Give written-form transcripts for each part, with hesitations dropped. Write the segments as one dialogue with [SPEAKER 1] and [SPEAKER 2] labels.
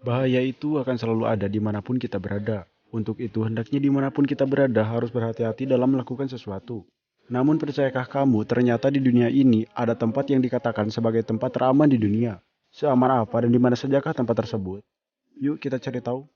[SPEAKER 1] Bahaya itu akan selalu ada dimanapun kita berada. Untuk itu, hendaknya dimanapun kita berada harus berhati-hati dalam melakukan sesuatu. Namun percayakah kamu, ternyata di dunia ini ada tempat yang dikatakan sebagai tempat teraman di dunia. Seaman apa dan di mana sajakah tempat tersebut? Yuk kita cari tahu.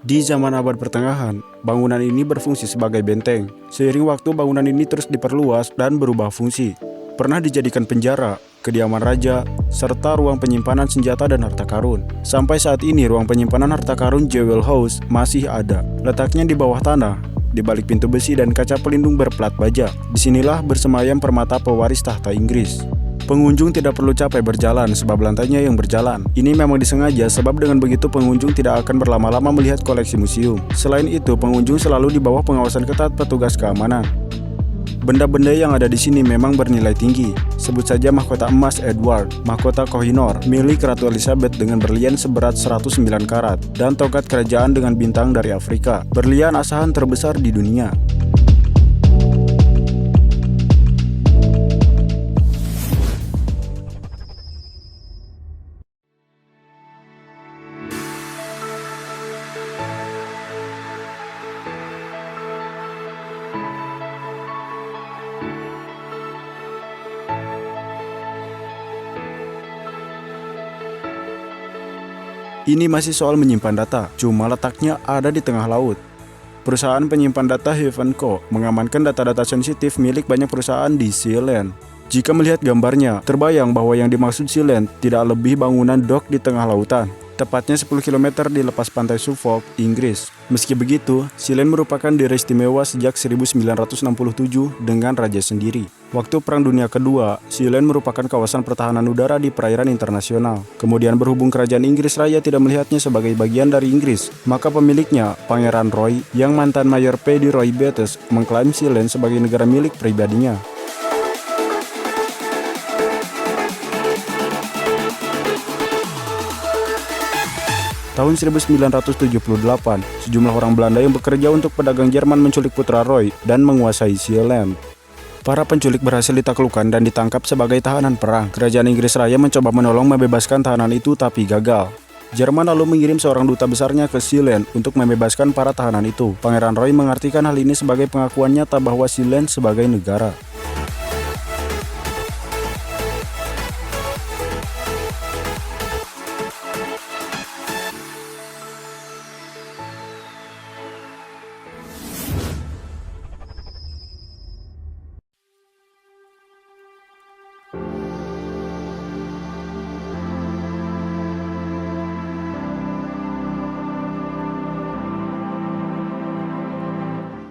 [SPEAKER 1] Di zaman abad pertengahan, bangunan ini berfungsi sebagai benteng. Seiring waktu, bangunan ini terus diperluas dan berubah fungsi. Pernah dijadikan penjara, kediaman raja, serta ruang penyimpanan senjata dan harta karun. Sampai saat ini, ruang penyimpanan harta karun Jewel House masih ada. Letaknya di bawah tanah, di balik pintu besi dan kaca pelindung berplat baja. Disinilah bersemayam permata pewaris tahta Inggris. Pengunjung tidak perlu capek berjalan sebab lantainya yang berjalan. Ini memang disengaja sebab dengan begitu pengunjung tidak akan berlama-lama melihat koleksi museum. Selain itu, pengunjung selalu di bawah pengawasan ketat petugas keamanan. Benda-benda yang ada di sini memang bernilai tinggi. Sebut saja mahkota emas Edward, mahkota Kohinoor milik Ratu Elizabeth dengan berlian seberat 109 karat, dan tongkat kerajaan dengan bintang dari Afrika, berlian asahan terbesar di dunia. Ini masih soal menyimpan data, cuma letaknya ada di tengah laut. Perusahaan penyimpan data Hive & Co. mengamankan data-data sensitif milik banyak perusahaan di Sealand. Jika melihat gambarnya, terbayang bahwa yang dimaksud Sealand tidak lebih bangunan dok di tengah lautan. Tepatnya 10 km di lepas pantai Suffolk, Inggris. Meski begitu, Sealand merupakan daerah istimewa sejak 1967 dengan raja sendiri. Waktu Perang Dunia Kedua, Sealand merupakan kawasan pertahanan udara di perairan internasional. Kemudian berhubung kerajaan Inggris Raya tidak melihatnya sebagai bagian dari Inggris, maka pemiliknya, Pangeran Roy, yang mantan Mayor Paddy Roy Bates, mengklaim Sealand sebagai negara milik pribadinya. Tahun 1978, sejumlah orang Belanda yang bekerja untuk pedagang Jerman menculik putra Roy dan menguasai Sealand. Para penculik berhasil ditaklukkan dan ditangkap sebagai tahanan perang. Kerajaan Inggris Raya mencoba menolong membebaskan tahanan itu tapi gagal. Jerman lalu mengirim seorang duta besarnya ke Sealand untuk membebaskan para tahanan itu. Pangeran Roy mengartikan hal ini sebagai pengakuan nyata bahwa Sealand sebagai negara.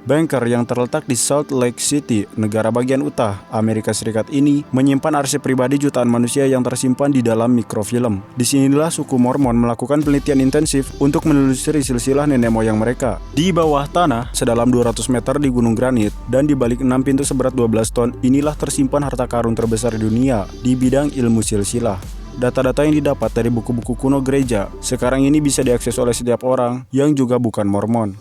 [SPEAKER 1] Bunker yang terletak di Salt Lake City, negara bagian utara Amerika Serikat ini menyimpan arsip pribadi jutaan manusia yang tersimpan di dalam mikrofilm. Disinilah suku Mormon melakukan penelitian intensif untuk menelusuri silsilah nenek moyang mereka. Di bawah tanah, sedalam 200 meter di gunung granit, dan di balik 6 pintu seberat 12 ton, inilah tersimpan harta karun terbesar di dunia di bidang ilmu silsilah. Data-data yang didapat dari buku-buku kuno gereja, sekarang ini bisa diakses oleh setiap orang yang juga bukan Mormon.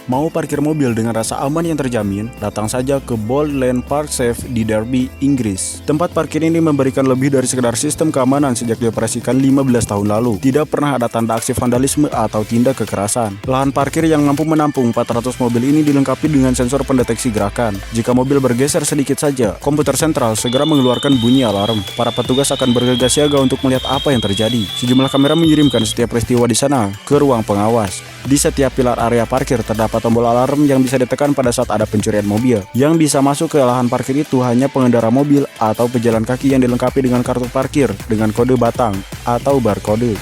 [SPEAKER 1] Mau parkir mobil dengan rasa aman yang terjamin? Datang saja ke Bold Lane Park Safe di Derby, Inggris. Tempat parkir ini memberikan lebih dari sekedar sistem keamanan sejak dioperasikan 15 tahun lalu. Tidak pernah ada tanda aksi vandalisme atau tindak kekerasan. Lahan parkir yang mampu menampung 400 mobil ini dilengkapi dengan sensor pendeteksi gerakan. Jika mobil bergeser sedikit saja, komputer sentral segera mengeluarkan bunyi alarm. Para petugas akan bergegas siaga untuk melihat apa yang terjadi. Sejumlah kamera mengirimkan setiap peristiwa di sana ke ruang pengawas. Di setiap pilar area parkir terdapat tombol alarm yang bisa ditekan pada saat ada pencurian mobil. Yang bisa masuk ke lahan parkir itu hanya pengendara mobil atau pejalan kaki yang dilengkapi dengan kartu parkir dengan kode batang atau barcode.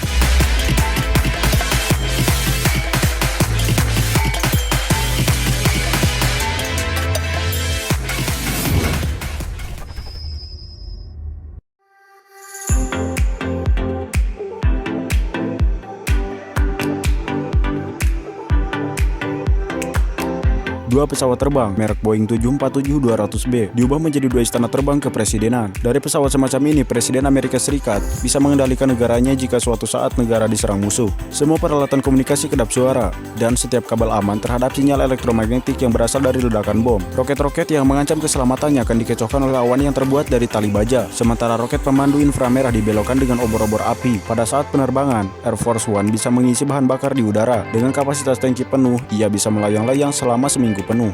[SPEAKER 1] Dua pesawat terbang merek Boeing 747-200B diubah menjadi dua istana terbang kepresidenan. Dari pesawat semacam ini, Presiden Amerika Serikat bisa mengendalikan negaranya jika suatu saat negara diserang musuh. Semua peralatan komunikasi kedap suara, dan setiap kabel aman terhadap sinyal elektromagnetik yang berasal dari ledakan bom. Roket-roket yang mengancam keselamatannya akan dikecohkan oleh awan yang terbuat dari tali baja, sementara roket pemandu inframerah dibelokkan dengan obor-obor api. Pada saat penerbangan, Air Force One bisa mengisi bahan bakar di udara. Dengan kapasitas tangki penuh, ia bisa melayang-layang selama seminggu penuh.